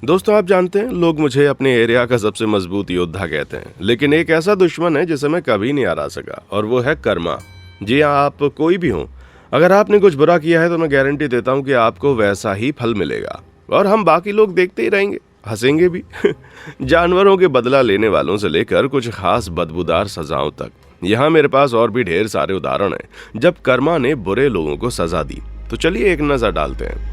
दोस्तों, आप जानते हैं लोग मुझे अपने एरिया का सबसे मजबूत योद्धा कहते हैं, लेकिन एक ऐसा दुश्मन है जिसे मैं कभी नहीं हरा सका, और वो है कर्मा। जी हाँ, आप कोई भी हो, अगर आपने कुछ बुरा किया है तो मैं गारंटी देता हूँ कि आपको वैसा ही फल मिलेगा। और हम बाकी लोग देखते ही रहेंगे, हंसेंगे भी। जानवरों के बदला लेने वालों से लेकर कुछ खास बदबूदार सजाओं तक, यहाँ मेरे पास और भी ढेर सारे उदाहरण हैं जब कर्मा ने बुरे लोगों को सजा दी। तो चलिए एक नजर डालते हैं।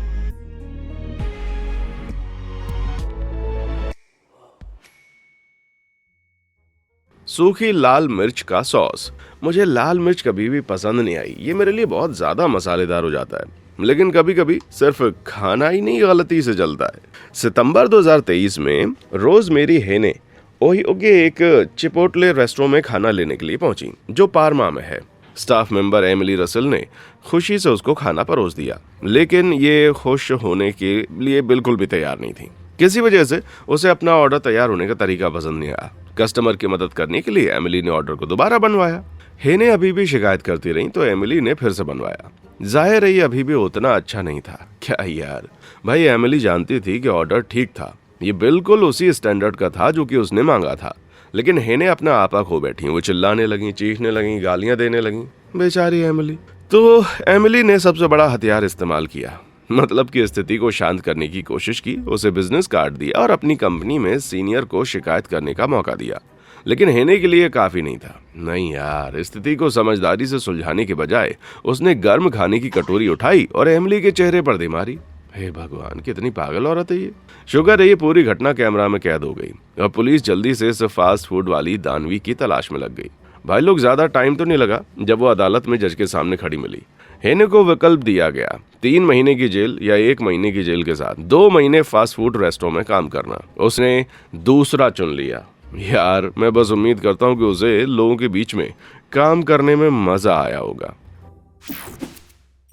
सूखी लाल मिर्च का सॉस। मुझे लाल मिर्च कभी भी पसंद नहीं आई, ये मेरे लिए बहुत ज्यादा मसालेदार हो जाता है। लेकिन कभी कभी सिर्फ खाना ही नहीं गलती से चलता है। सितंबर 2023 में रोजमेरी हेने ओहियो के एक चिपोटले रेस्टोरेंट में खाना लेने के लिए पहुंची, जो पारमा में है। स्टाफ मेंबर एमिली रसल ने खुशी से उसको खाना परोस दिया, लेकिन ये खुश होने के लिए बिल्कुल भी तैयार नहीं थी। किसी वजह से उसे अपना ऑर्डर तैयार होने का तरीका पसंद नहीं आया। कस्टमर की मदद करने के लिए एमिली ने ऑर्डर को दोबारा बनवाया। हेने अभी भी शिकायत करती रही तो एमिली ने फिर से बनवाया। जाहिर है ये अभी भी उतना अच्छा नहीं था। क्या यार, भाई एमिली जानती थी कि ऑर्डर ठीक था, ये बिल्कुल उसी स्टैंडर्ड का था जो कि उसने मांगा था। लेकिन हेने अपना आपा खो बैठी, वो चिल्लाने लगी, चीखने लगी, गालियां देने लगी। बेचारी एमिली। तो एमिली ने सबसे बड़ा हथियार इस्तेमाल किया, मतलब कि स्थिति को शांत करने की कोशिश की। उसे बिजनेस कार्ड दिया और अपनी कंपनी में सीनियर को शिकायत करने का मौका दिया। लेकिन हेने के लिए काफी नहीं था। नहीं यार, स्थिति को समझदारी से सुलझाने के बजाय उसने गर्म खाने की कटोरी उठाई और एमिली के चेहरे पर दे मारी। हे भगवान, कितनी पागल औरत है ये। शुक्र है ये पूरी घटना कैमरा में कैद हो गई और पुलिस जल्दी से इस फास्ट फूड वाली दानवी की तलाश में लग गई। भाई लोग, ज्यादा टाइम तो नहीं लगा जब वो अदालत में जज के सामने खड़ी मिली। हेने को विकल्प दिया गया, 3 महीने की जेल या 1 महीने की जेल के साथ 2 महीने फास्ट फूड रेस्टोरेंट में काम करना। उसने दूसरा चुन लिया। यार, मैं बस उम्मीद करता हूँ कि उसे लोगों के बीच में काम करने में मजा आया होगा।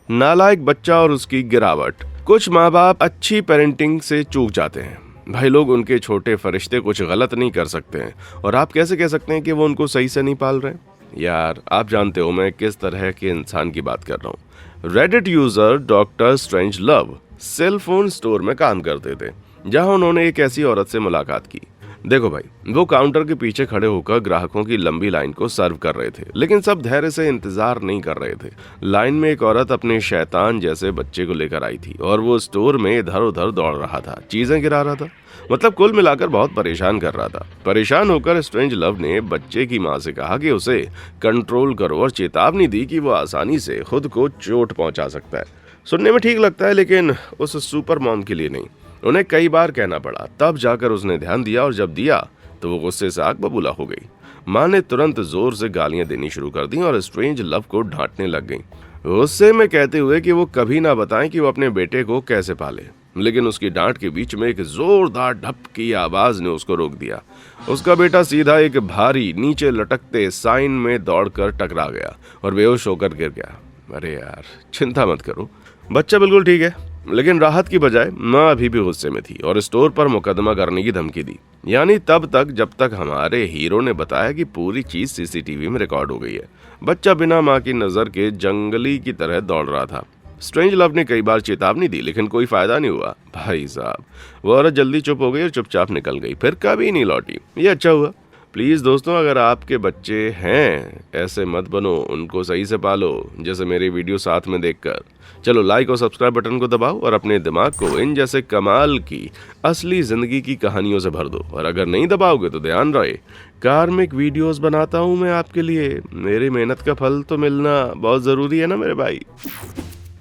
नालायक बच्चा और उसकी गिरावट। कुछ माँ बाप अच्छी पेरेंटिंग से चूक जाते हैं। भाई लोग, उनके छोटे फरिश्ते कुछ गलत नहीं कर सकते हैं, और आप कैसे कह सकते हैं कि वो उनको सही से नहीं पाल रहे? यार, आप जानते हो मैं किस तरह के इंसान की बात कर रहा हूँ। Reddit user Doctor Strange Love cell phone store में काम करते थे, जहां उन्होंने एक ऐसी औरत से मुलाकात की। देखो भाई, वो काउंटर के पीछे खड़े होकर ग्राहकों की लंबी लाइन को सर्व कर रहे थे, लेकिन सब धैर्य से इंतजार नहीं कर रहे थे। लाइन में एक औरत अपने शैतान जैसे बच्चे को लेकर आई थी और वो स्टोर में इधर उधर दौड़ रहा था, चीजें गिरा रहा था, मतलब कुल मिलाकर बहुत परेशान कर रहा था। परेशान होकर स्ट्रेंज लव ने बच्चे की माँ से कहा कि उसे कंट्रोल करो और चेतावनी दी कि वो आसानी से खुद को चोट पहुंचा सकता है। सुनने में ठीक लगता है, लेकिन उस सुपर मॉम के लिए नहीं। उन्हें कई बार कहना पड़ा, तब जाकर उसने ध्यान दिया, और जब दिया तो वो गुस्से से आग बबूला हो गई। माँ ने तुरंत जोर से गालियां देनी शुरू कर दी और स्ट्रेंज लव को डांटने लग गई, गुस्से में कहते हुए कि वो कभी ना बताएं कि वो अपने बेटे को कैसे पाले। लेकिन उसकी डांट के बीच में एक जोरदार ढप की आवाज ने उसको रोक दिया। उसका बेटा सीधा एक भारी नीचे लटकते साइन में दौड़कर टकरा गया और बेहोश होकर गिर गया। अरे यार, चिंता मत करो, बच्चा बिल्कुल ठीक है। लेकिन राहत की बजाय माँ अभी भी गुस्से में थी और स्टोर पर मुकदमा करने की धमकी दी, यानी तब तक जब तक हमारे हीरो ने बताया कि पूरी चीज सीसीटीवी में रिकॉर्ड हो गई है। बच्चा बिना माँ की नजर के जंगली की तरह दौड़ रहा था। स्ट्रेंज लव ने कई बार चेतावनी दी, लेकिन कोई फायदा नहीं हुआ। भाई साहब, वो औरत जल्दी चुप हो गई और चुपचाप निकल गई, फिर कभी नहीं लौटी। ये अच्छा हुआ। प्लीज दोस्तों, अगर आपके बच्चे हैं, ऐसे मत बनो, उनको सही से पालो, जैसे मेरी वीडियो साथ में देखकर। चलो लाइक और सब्सक्राइब बटन को दबाओ और अपने दिमाग को इन जैसे कमाल की असली जिंदगी की कहानियों से भर दो। और अगर नहीं दबाओगे तो ध्यान रहे, कार्मिक वीडियोस बनाता हूं मैं आपके लिए। मेरी मेहनत का फल तो मिलना बहुत जरूरी है ना मेरे भाई।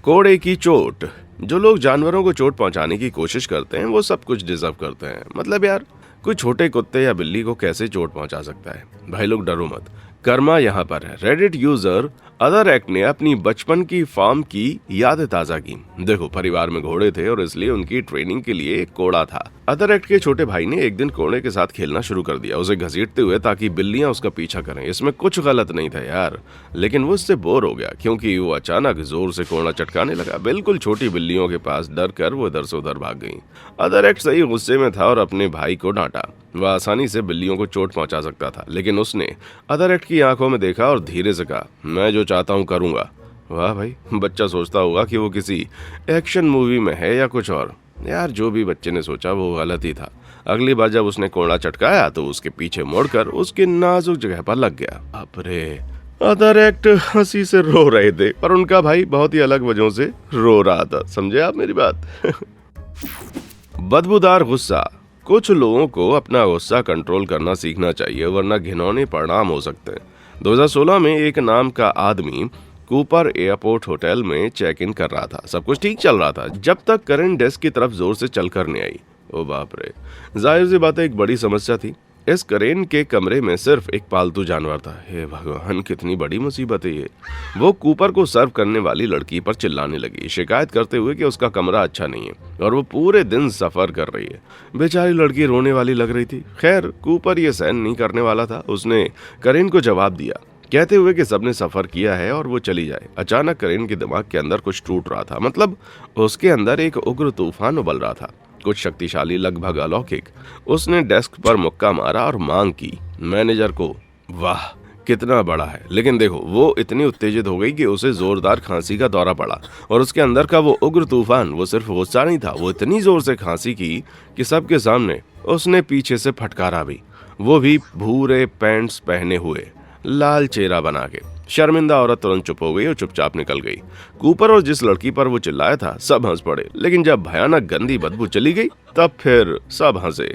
कोड़े की चोट। जो लोग जानवरों को चोट पहुंचाने की कोशिश करते हैं वो सब कुछ डिजर्व करते हैं। मतलब यार, कोई छोटे कुत्ते या बिल्ली को कैसे चोट पहुंचा सकता है? भाई लोग, डरो मत, कर्मा यहाँ पर है। रेडिट यूजर अदर एक्ट ने अपनी बचपन की फार्म की यादें ताजा की। देखो, परिवार में घोड़े थे और इसलिए उनकी ट्रेनिंग के लिए एक कोड़ा था। अदर एक्ट के छोटे भाई ने एक दिन कोड़े के साथ खेलना शुरू कर दिया, उसे घसीटते हुए ताकि बिल्लियां उसका पीछा करें। इसमें कुछ गलत नहीं था यार, लेकिन वो इससे बोर हो गया क्योंकि वो अचानक जोर से कोड़ा चटकाने लगा। बिल्कुल छोटी बिल्लियों के पास डर कर वो इधर से उधर भाग गई। अदर एक्ट सही गुस्से में था और अपने भाई को डांटा। वह आसानी से बिल्लियों को चोट पहुंचा सकता था, लेकिन उसने अदर एक्ट की आंखों में देखा और धीरे से कहा, मैं जो चाहता हूं करूंगा। वाह भाई, बच्चा सोचता होगा कि वो किसी एक्शन मूवी में है या कुछ और। यार जो भी बच्चे ने सोचा वो गलत ही था। अगली बार जब उसने कोड़ा चटकाया तो उसके पीछे मुड़कर उसके नाजुक जगह पर लग गया। बाप रे। अदर एक्ट हंसी से रो रहे थे, पर उनका भाई बहुत ही अलग वजहों से रो रहा था। समझे आप मेरी बात? बदबूदार गुस्सा। कुछ लोगों को अपना गुस्सा कंट्रोल करना सीखना चाहिए, वरना घिनौने परिणाम हो सकते हैं। 2016 में एक नाम का आदमी कूपर एयरपोर्ट होटल में चेक इन कर रहा था। सब कुछ ठीक चल रहा था जब तक करेन डेस्क की तरफ जोर से चल कर नहीं आई। ओ बाप रे। जाहिर सी बात है, एक बड़ी समस्या थी। इस करेन के कमरे में सिर्फ एक पालतू जानवर था। हे भगवान, कितनी बड़ी मुसीबत है ये। वो कूपर को सर्व करने वाली लड़की पर चिल्लाने लगी, शिकायत करते हुए कि उसका कमरा अच्छा नहीं है और वो पूरे दिन सफर कर रही है। बेचारी लड़की रोने वाली लग रही थी। खैर, कूपर ये सहन नहीं करने वाला था। उसने करेन को जवाब दिया, कहते हुए कि सबने सफर किया है और वो चली जाए। अचानक करेन के दिमाग के अंदर कुछ टूट रहा था। मतलब उसके अंदर एक उग्र तूफान उबल रहा था, कुछ शक्तिशाली, लगभग अलौकिक। उसने डेस्क पर मुक्का मारा और मांग की मैनेजर को। वाह, कितना बड़ा है। लेकिन देखो, वो इतनी उत्तेजित हो गई कि उसे जोरदार खांसी का दौरा पड़ा और उसके अंदर का वो उग्र तूफान, वो सिर्फ गुस्सा नहीं था, वो इतनी जोर से खांसी की कि सबके सामने उसने पीछे से फटकारा भी, वो भी भूरे पैंट्स पहने हुए, लाल चेहरा बना के। शर्मिंदा औरत तुरंत चुप हो गई और चुपचाप निकल गई। कूपर और जिस लड़की पर वो चिल्लाया था सब हंस पड़े, लेकिन जब भयानक गंदी बदबू चली गई तब फिर सब हंसे।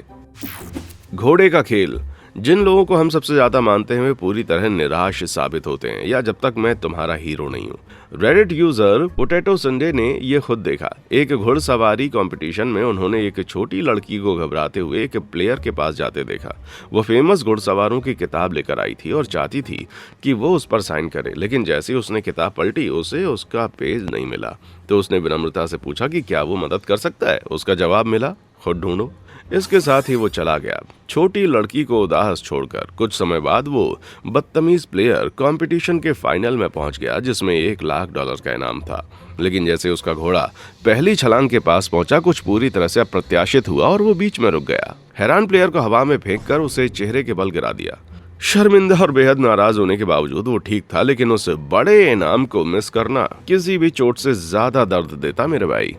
घोड़े का खेल। जिन लोगों को हम सबसे ज्यादा मानते हैं वे पूरी तरह निराश साबित होते हैं, या जब तक मैं तुम्हारा हीरो नहीं हूँ। रेडिट यूजर पोटैटो संडे ने ये खुद देखा। एक घुड़सवारी कंपटीशन में उन्होंने एक छोटी लड़की को घबराते हुए एक प्लेयर के पास जाते देखा। वो फेमस घुड़सवारों की किताब लेकर आई थी और चाहती थी कि वो उस पर साइन करे, लेकिन जैसे उसने किताब पलटी उसे उसका पेज नहीं मिला। तो उसने विनम्रता से पूछा कि क्या वो मदद कर सकता है। उसका जवाब मिला, खुद ढूंढो। इसके साथ ही वो चला गया, छोटी लड़की को उदास छोड़कर। कुछ समय बाद वो बदतमीज प्लेयर कंपटीशन के फाइनल में पहुंच गया, जिसमें $1,00,000 का इनाम था। लेकिन जैसे उसका घोड़ा पहली छलांग के पास पहुंचा, कुछ पूरी तरह से अप्रत्याशित हुआ और वो बीच में रुक गया। हैरान प्लेयर को हवा में फेंककर उसे चेहरे के बल गिरा दिया। शर्मिंदा और बेहद नाराज होने के बावजूद वो ठीक था, लेकिन उस बड़े इनाम को मिस करना किसी भी चोट से ज्यादा दर्द देता मेरे भाई।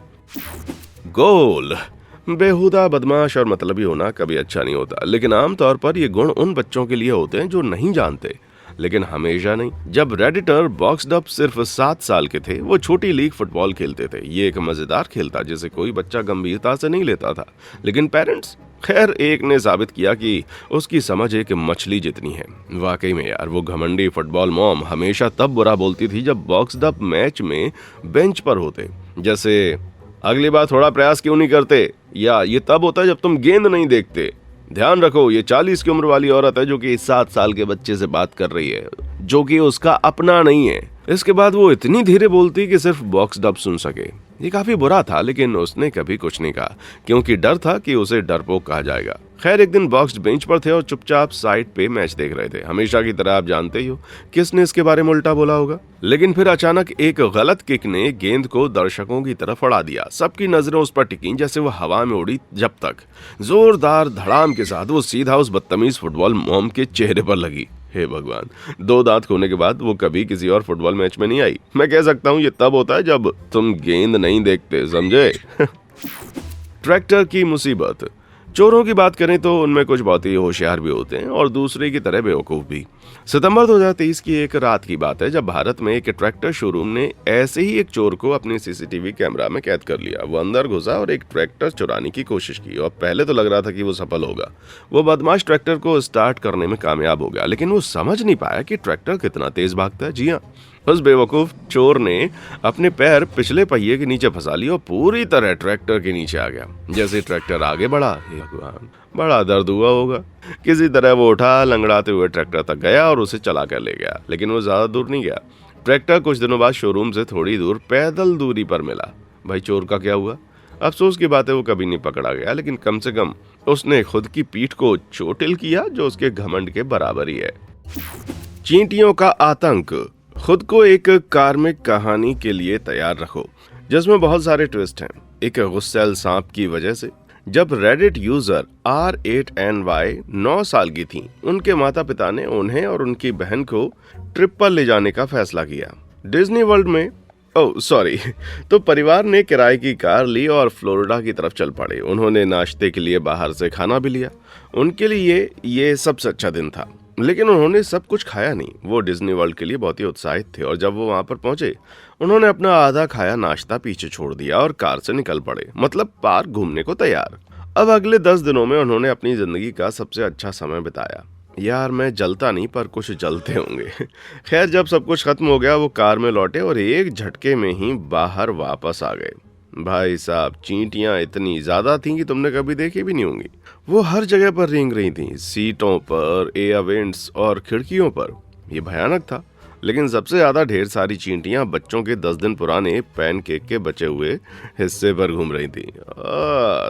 गोल। बेहुदा, बदमाश और मतलबी होना कभी अच्छा नहीं होता, लेकिन आमतौर पर ये गुण उन बच्चों के लिए होते हैं जो नहीं जानते, लेकिन हमेशा नहीं। जब रेडिटर बॉक्सडअप सिर्फ 7 साल के थे, वो छोटी लीग फुटबॉल खेलते थे। ये एक मजेदार खेल था जिसे कोई बच्चा गंभीरता से नहीं लेता था, लेकिन पेरेंट्स, खैर, एक ने साबित किया कि उसकी समझ एक मछली जितनी है। वाकई में यार, वो घमंडी फुटबॉल मॉम हमेशा तब बुरा बोलती थी जब बॉक्सडअप मैच में बेंच पर होते। जैसे, अगली बार थोड़ा प्रयास क्यों नहीं करते, या ये तब होता है जब तुम गेंद नहीं देखते। ध्यान रखो, ये 40 की उम्र वाली औरत है जो कि 7 साल के बच्चे से बात कर रही है, जो कि उसका अपना नहीं है। इसके बाद वो इतनी धीरे बोलती कि सिर्फ बॉक्सडअप सुन सके। ये काफी बुरा था, लेकिन उसने कभी कुछ नहीं कहा, क्योंकि डर था कि उसे डरपोक कहा जाएगा। खैर, एक दिन बॉक्स बेंच पर थे और चुपचाप साइड पे मैच देख रहे थे। हमेशा की तरह आप जानते ही हो किसने इसके बारे में उल्टा बोला होगा। लेकिन फिर अचानक एक गलत किक ने गेंद को दर्शकों की तरफ उड़ा दिया। सबकी नजरें उस पर टिकी जैसे वो हवा में उड़ी, जब तक जोरदार धड़ाम के साथ वो सीधा उस बदतमीज फुटबॉल मॉम के चेहरे पर लगी। हे भगवान, 2 दांत खोने के बाद वो कभी किसी और फुटबॉल मैच में नहीं आई। मैं कह सकता हूँ ये तब होता है जब तुम गेंद नहीं देखते, समझे? ट्रैक्टर की मुसीबत। चोरों की बात करें तो उनमें कुछ बहुत ही होशियार भी होते हैं और दूसरे की तरह बेवकूफ भी। सितंबर 2023 की एक रात की बात है जब भारत में एक ट्रैक्टर शोरूम ने ऐसे ही एक चोर को अपनी सीसीटीवी कैमरा में कैद कर लिया। वो अंदर घुसा और एक ट्रैक्टर चुराने की कोशिश की और पहले तो लग रहा था कि वो सफल होगा। वो बदमाश ट्रैक्टर को स्टार्ट करने में कामयाब हो गया, लेकिन वो समझ नहीं पाया कि ट्रैक्टर कितना तेज भागता है। जी हाँ, उस बेवकूफ चोर ने अपने पैर पिछले पहिए के नीचे फंसा लिया और पूरी तरह ट्रैक्टर के नीचे आ गया। जैसे ट्रैक्टर आगे बढ़ा, हे भगवान, बड़ा दर्द हुआ होगा। किसी तरह वो उठा, लंगड़ाते हुए ट्रैक्टर तक गया और उसे चला कर ले गया। लेकिन वो ज्यादा दूर नहीं गया। ट्रैक्टर कुछ दिनों बाद शोरूम से थोड़ी दूर पैदल दूरी पर मिला। भाई, चोर का क्या हुआ? अफसोस की बात है, वो कभी नहीं पकड़ा गया, लेकिन कम से कम उसने खुद की पीठ को चोटिल किया, जो उसके घमंड के बराबर ही है। चींटियों का आतंक। खुद को एक कार्मिक कहानी के लिए तैयार रखो जिसमें बहुत सारे ट्विस्ट हैं। एक गुस्सैल सांप की वजह से। जब रेडिट यूजर R8NY 9 साल की थी, उनके माता पिता ने उन्हें और उनकी बहन को ट्रिप पर ले जाने का फैसला किया। डिज्नी वर्ल्ड में ओह सॉरी। तो परिवार ने किराए की कार ली और फ्लोरिडा की तरफ चल पड़े। उन्होंने नाश्ते के लिए बाहर से खाना भी लिया। उनके लिए ये सबसे अच्छा दिन था। लेकिन उन्होंने सब कुछ खाया नहीं। वो डिज्नी वर्ल्ड के लिए बहुत ही उत्साहित थे और जब वो वहां पर पहुंचे, उन्होंने अपना आधा खाया नाश्ता पीछे छोड़ दिया और कार से निकल पड़े, मतलब पार्क घूमने को तैयार। अब अगले 10 दिनों में उन्होंने अपनी जिंदगी का सबसे अच्छा समय बिताया। यार मैं जलता नहीं पर कुछ जलते होंगे। खैर जब सब कुछ खत्म हो गया वो कार में लौटे और एक झटके में ही बाहर वापस आ गए। भाई साहब चींटियां इतनी ज्यादा थीं कि तुमने कभी देखी भी नहीं होंगी। वो हर जगह पर रेंग रही थीं, सीटों पर, एयर वेंट्स और खिड़कियों पर। ये भयानक था। लेकिन सबसे ज्यादा ढेर सारी चींटियां बच्चों के 10 दिन पुराने पैनकेक के बचे हुए हिस्से पर घूम रही थी।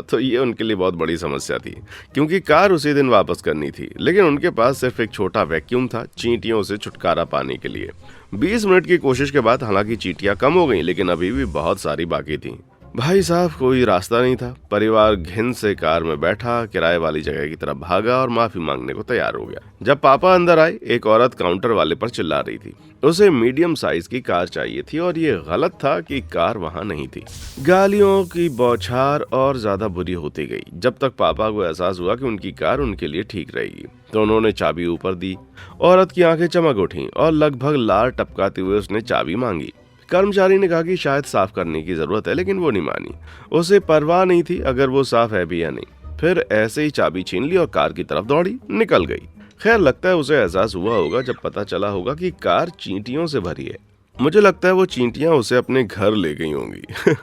तो ये उनके लिए बहुत बड़ी समस्या थी, क्योंकि कार उसी दिन वापस करनी थी। लेकिन उनके पास सिर्फ एक छोटा वैक्यूम था चींटियों से छुटकारा पाने के लिए। 20 मिनट की कोशिश के बाद हालांकि चींटियां कम हो गईं, लेकिन अभी भी बहुत सारी बाकी थीं। भाई साहब कोई रास्ता नहीं था। परिवार घिन से कार में बैठा, किराए वाली जगह की तरफ भागा और माफी मांगने को तैयार हो गया। जब पापा अंदर आए, एक औरत काउंटर वाले पर चिल्ला रही थी। उसे मीडियम साइज की कार चाहिए थी और ये गलत था कि कार वहां नहीं थी। गालियों की बौछार और ज्यादा बुरी होती गई, जब तक पापा को एहसास हुआ कि उनकी कार उनके लिए ठीक रहेगी। तो उन्होंने चाबी ऊपर दी। औरत की आंखें चमक उठी और लगभग लार टपकाते हुए उसने चाबी मांगी। कर्मचारी ने कहा कि शायद साफ करने की जरूरत है, लेकिन वो नहीं मानी। उसे परवाह नहीं थी अगर वो साफ है भी या नहीं। फिर ऐसे ही चाबी छीन ली और कार की तरफ दौड़ी, निकल गई। खैर लगता है उसे एहसास हुआ होगा जब पता चला होगा कि कार चींटियों से भरी है। मुझे लगता है वो चींटियां उसे अपने घर ले गई होंगी।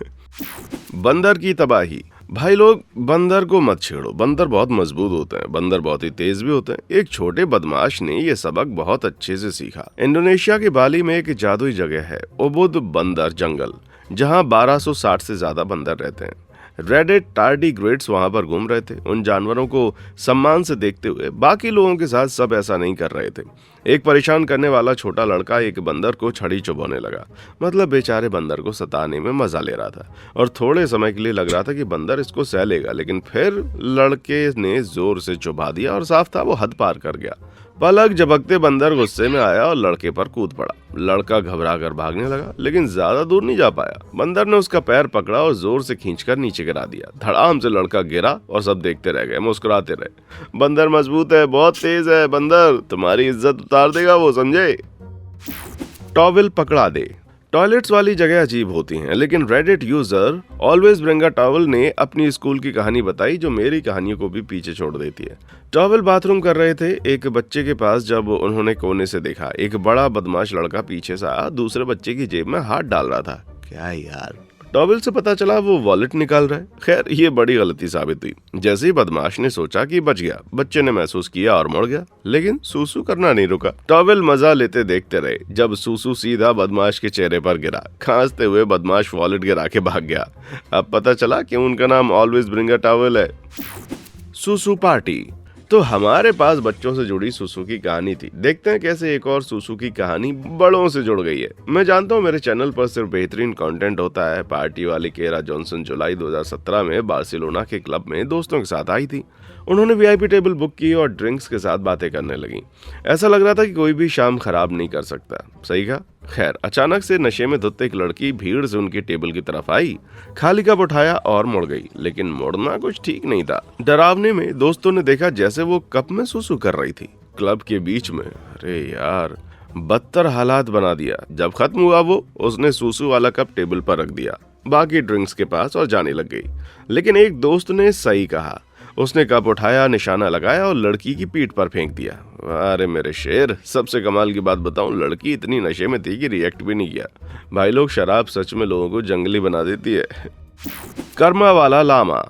बंदर की तबाही। भाई लोग बंदर को मत छेड़ो। बंदर बहुत मजबूत होते हैं। बंदर बहुत ही तेज भी होते हैं। एक छोटे बदमाश ने ये सबक बहुत अच्छे से सीखा। इंडोनेशिया के बाली में एक जादुई जगह है, उबुद बंदर जंगल, जहाँ 1260 से ज्यादा बंदर रहते हैं। रेडेड टार्डिग्रेड्स वहां पर घूम रहे थे। उन जानवरों को सम्मान से देखते हुए बाकी लोगों के साथ सब ऐसा नहीं कर रहे थे। एक परेशान करने वाला छोटा लड़का एक बंदर को छड़ी चुभोने लगा। मतलब बेचारे बंदर को सताने में मजा ले रहा था और थोड़े समय के लिए लग रहा था कि बंदर इसको सह लेगा, लेकिन फिर लड़के ने जोर से चुभा दिया और साफ था वो हद पार कर गया। पलक झपकते बंदर गुस्से में आया और लड़के पर कूद पड़ा। लड़का घबरा कर भागने लगा, लेकिन ज्यादा दूर नहीं जा पाया। बंदर ने उसका पैर पकड़ा और जोर से खींचकर नीचे गिरा दिया। धड़ाम से लड़का गिरा और सब देखते रह गए, मुस्कुराते रहे। बंदर मजबूत है, बहुत तेज है। बंदर तुम्हारी इज्जत उतार देगा वो, समझे। टॉवेल पकड़ा दे। टॉयलेट्स वाली जगह अजीब होती हैं, लेकिन Reddit user always bring a towel ने अपनी स्कूल की कहानी बताई जो मेरी कहानियों को भी पीछे छोड़ देती है। टॉवल बाथरूम कर रहे थे एक बच्चे के पास जब उन्होंने कोने से देखा एक बड़ा बदमाश लड़का पीछे से दूसरे बच्चे की जेब में हाथ डाल रहा था। क्या यार, टॉवेल से पता चला वो वॉलेट निकाल रहा है। खैर ये बड़ी गलती साबित हुई। जैसे ही बदमाश ने सोचा कि बच गया, बच्चे ने महसूस किया और मुड़ गया, लेकिन सूसू करना नहीं रुका। टॉवेल मजा लेते देखते रहे जब सूसू सीधा बदमाश के चेहरे पर गिरा। खांसते हुए बदमाश वॉलेट गिरा के भाग गया। अब पता चला कि उनका नाम ऑलवेज ब्रिंग अ टॉवेल है। सूसू पार्टी। तो हमारे पास बच्चों से जुड़ी सुसु की कहानी थी। देखते हैं कैसे एक और सुसु की कहानी बड़ों से जुड़ गई है। मैं जानता हूँ मेरे चैनल पर सिर्फ बेहतरीन कंटेंट होता है। पार्टी वाली केरा जॉनसन जुलाई 2017 में बार्सिलोना के क्लब में दोस्तों के साथ आई थी। उन्होंने वीआईपी टेबल बुक की और ड्रिंक्स के साथ बातें करने लगी। ऐसा लग रहा था कि कोई भी शाम खराब नहीं कर सकता। सही कहा। खैर अचानक से नशे में धुत एक लड़की भीड़ से उनकी टेबल की तरफ आई, खाली कप उठाया और मुड़ गई। लेकिन मुड़ना कुछ ठीक नहीं था। डरावने में दोस्तों ने देखा जैसे वो कप में सुसु कर रही थी, क्लब के बीच में। अरे यार, बदतर हालात बना दिया। जब खत्म हुआ वो उसने सुसु वाला कप टेबल पर रख दिया, बाकी ड्रिंक्स के पास और जाने लग गई। लेकिन एक दोस्त ने सही कहा। उसने कप उठाया, निशाना लगाया और लड़की की पीठ पर फेंक दिया। अरे मेरे शेर, सबसे कमाल की बात बताऊं, लड़की इतनी नशे में थी कि रिएक्ट भी नहीं किया। भाई लोग, शराब सच में लोगों को जंगली बना देती है। कर्मा वाला लामा।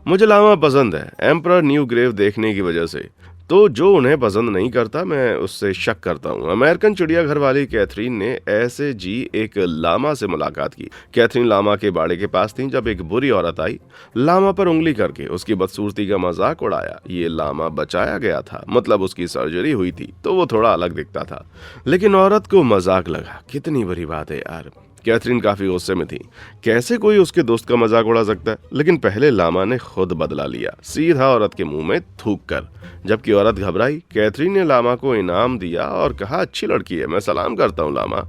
मुझे लामा पसंद है, एम्परर न्यू ग्रेव देखने की वजह से। तो जो उन्हें पसंद नहीं करता मैं उससे शक करता हूँ। अमेरिकन चिड़ियाघर वाली कैथरीन ने ऐसे जी एक लामा से मुलाकात की। कैथरीन लामा के बाड़े के पास थी जब एक बुरी औरत आई, लामा पर उंगली करके उसकी बदसूरती का मजाक उड़ाया। ये लामा बचाया गया था, मतलब उसकी सर्जरी हुई थी तो वो थोड़ा अलग दिखता था, लेकिन औरत को मजाक लगा। कितनी बुरी बात है यार। कैथरीन काफी गुस्से में थी। कैसे कोई उसके दोस्त का मजाक उड़ा सकता है। लेकिन पहले लामा ने खुद बदला लिया, सीधा औरत के मुंह में थूक कर। जबकि औरत घबराई, कैथरीन ने लामा को इनाम दिया और कहा, अच्छी लड़की है, मैं सलाम करता हूँ लामा।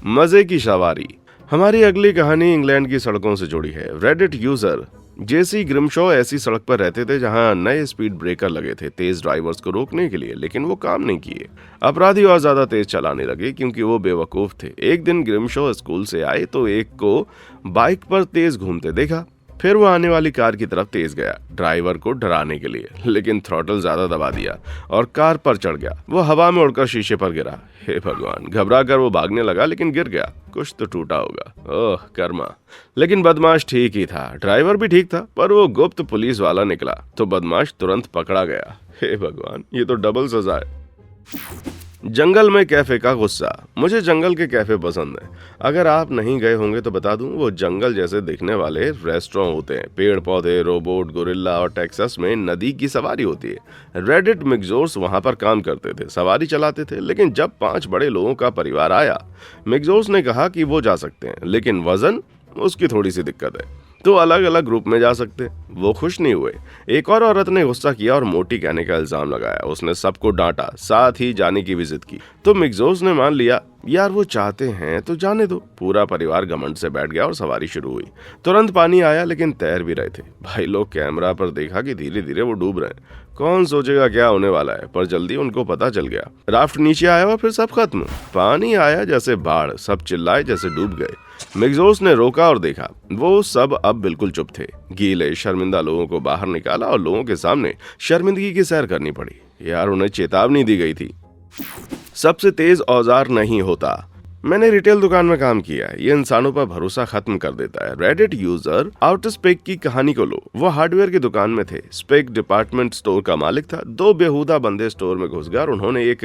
मजे की सवारी। हमारी अगली कहानी इंग्लैंड की सड़कों से जुड़ी है। रेडिट यूजर जेसी ग्रिमशॉ ऐसी सड़क पर रहते थे जहां नए स्पीड ब्रेकर लगे थे तेज ड्राइवर्स को रोकने के लिए, लेकिन वो काम नहीं किए। अपराधी और ज्यादा तेज चलाने लगे क्योंकि वो बेवकूफ थे। एक दिन ग्रिमशॉ स्कूल से आए तो एक को बाइक पर तेज घूमते देखा। फिर वो आने वाली कार की तरफ तेज गया ड्राइवर को डराने के लिए, लेकिन थ्रॉटल ज्यादा दबा दिया और कार पर चढ़ गया। वो हवा में उड़कर शीशे पर गिरा। हे भगवान, घबरा कर वो भागने लगा लेकिन गिर गया। कुछ तो टूटा होगा, ओह कर्मा। लेकिन बदमाश ठीक ही था, ड्राइवर भी ठीक था, पर वो गुप्त पुलिस वाला निकला तो बदमाश तुरंत पकड़ा गया। हे भगवान, ये तो डबल सजा है। जंगल में कैफे का गुस्सा। मुझे जंगल के कैफे पसंद है। अगर आप नहीं गए होंगे तो बता दूं, वो जंगल जैसे दिखने वाले रेस्टोरेंट होते हैं। पेड़ पौधे, रोबोट, गोरिल्ला और टेक्सास में नदी की सवारी होती है। रेडिट मिक्जोर्स वहां पर काम करते थे, सवारी चलाते थे। लेकिन जब 5 बड़े लोगों का परिवार आया, मिक्जोर्स ने कहा कि वो जा सकते हैं, लेकिन वजन उसकी थोड़ी सी दिक्कत है, तो अलग अलग ग्रुप में जा सकते। वो खुश नहीं हुए। एक और औरत ने गुस्सा किया और मोटी कहने का इल्जाम लगाया। उसने सबको डांटा, साथ ही जाने की भी जिद की। तो मिक्जोर्स ने मान लिया, यार वो चाहते हैं तो जाने दो। पूरा परिवार घमंड से बैठ गया और सवारी शुरू हुई। तुरंत पानी आया, लेकिन तैर भी रहे थे। भाई लोग कैमरा पर देखा कि धीरे धीरे वो डूब रहे हैं। कौन सोचेगा क्या होने वाला है, पर जल्दी उनको पता चल गया। राफ्ट नीचे आया और फिर सब खत्म। पानी आया जैसे बाढ़, सब चिल्लाए जैसे डूब गए। मिक्जोर्स ने रोका और देखा, वो सब अब बिल्कुल चुप थे। गीले शर्मिंदा लोगों को बाहर निकाला और लोगों के सामने शर्मिंदगी की सैर करनी पड़ी। यार, उन्हें चेतावनी दी गई थी। सबसे तेज औजार नहीं होता। मैंने रिटेल दुकान में काम किया है, ये इंसानों पर भरोसा खत्म कर देता है। रेडिट यूजर आउट स्पेक की कहानी को लो। वो हार्डवेयर की दुकान में थे। स्पेक डिपार्टमेंट स्टोर का मालिक था। 2 बेहुदा बंदे स्टोर में घुस गए और उन्होंने एक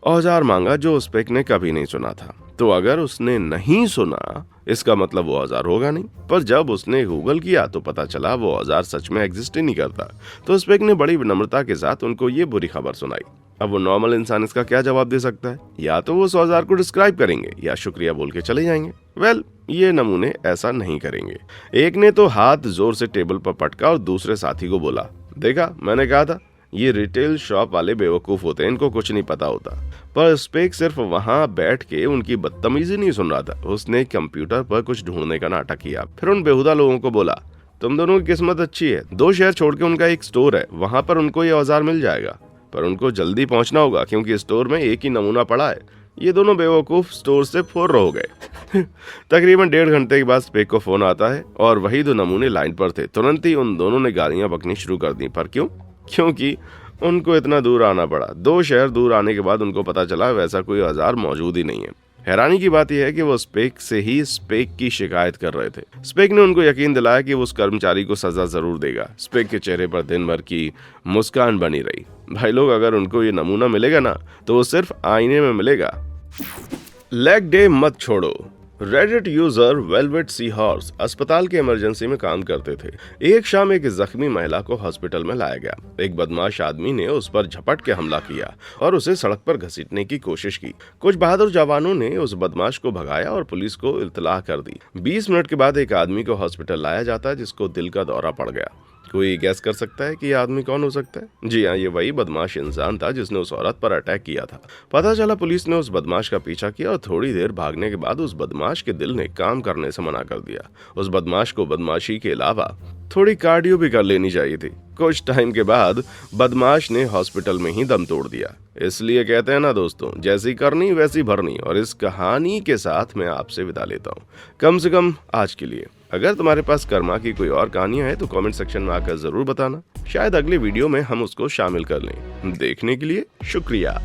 औजार मांगा जो स्पेक ने कभी नहीं सुना था। तो अगर उसने नहीं सुना, इसका मतलब वो औजार होगा नहीं। पर जब उसने गूगल किया तो पता चला वो औजार सच में एग्जिस्ट ही नहीं करता। तो स्पेक ने बड़ी विनम्रता के साथ उनको ये बुरी खबर सुनाई। अब वो नॉर्मल इंसान इसका क्या जवाब दे सकता है? या तो वो उस औजार को डिस्क्राइब करेंगे या शुक्रिया बोल के चले जाएंगे। वेल, ये नमूने ऐसा नहीं करेंगे। एक ने तो हाथ जोर से टेबल पर पटका और दूसरे साथी को बोला, देखा, मैंने कहा था, ये रिटेल शॉप वाले बेवकूफ होते हैं, इनको कुछ नहीं पता होता। पर स्पेक सिर्फ वहां बैठ के उनकी बदतमीजी नहीं सुन रहा था, उसने कंप्यूटर पर कुछ ढूंढने का नाटक किया। फिर उन बेहुदा लोगों को बोला, तुम दोनों की किस्मत अच्छी है, 2 शहर छोड़ के उनका एक स्टोर है, वहां पर उनको ये औजार मिल जाएगा। पर उनको जल्दी पहुंचना होगा क्योंकि स्टोर में एक ही नमूना पड़ा है। ये दोनों बेवकूफ स्टोर से फुर्र हो गए। तकरीबन 1.5 घंटे के बाद स्पेक को फोन आता है और वही 2 नमूने लाइन पर थे। तुरंत ही उन दोनों ने गालियां बकनी शुरू कर दी। पर क्यों? क्योंकि उनको इतना दूर आना पड़ा। 2 शहर दूर आने के बाद उनको पता चला वैसा कोई औजार मौजूद ही नहीं है। हैरानी की बात यह है कि वो स्पेक से ही स्पेक की शिकायत कर रहे थे। स्पेक ने उनको यकीन दिलाया कि वो उस कर्मचारी को सजा जरूर देगा। स्पेक के चेहरे पर दिन भर की मुस्कान बनी रही। भाई लोग, अगर उनको ये नमूना मिलेगा ना, तो वो सिर्फ आईने में मिलेगा। लेग डे मत छोड़ो। Reddit user velvet sea horse अस्पताल के इमरजेंसी में काम करते थे। एक शाम एक जख्मी महिला को हॉस्पिटल में लाया गया। एक बदमाश आदमी ने उस पर झपट के हमला किया और उसे सड़क पर घसीटने की कोशिश की। कुछ बहादुर जवानों ने उस बदमाश को भगाया और पुलिस को इत्तला कर दी। 20 मिनट के बाद एक आदमी को हॉस्पिटल लाया जाता है जिसको दिल का दौरा पड़ गया। कोई गैस कर सकता है कि यह आदमी कौन हो सकता है? जी हाँ, ये वही बदमाश इंसान था जिसने उस औरत पर अटैक किया था। पता चला पुलिस ने उस बदमाश का पीछा किया और थोड़ी देर भागने के बाद उस बदमाश के दिल ने काम करने से मना कर दिया। उस बदमाश को बदमाशी के अलावा थोड़ी कार्डियो भी कर लेनी चाहिए थी। कुछ टाइम के बाद बदमाश ने हॉस्पिटल में ही दम तोड़ दिया। इसलिए कहते हैं ना दोस्तों, जैसी करनी वैसी भरनी। और इस कहानी के साथ मैं आपसे विदा लेता हूँ, कम से कम आज के लिए। अगर तुम्हारे पास कर्मा की कोई और कहानियां हैं तो कमेंट सेक्शन में आकर जरूर बताना। शायद अगले वीडियो में हम उसको शामिल कर लें। देखने के लिए शुक्रिया।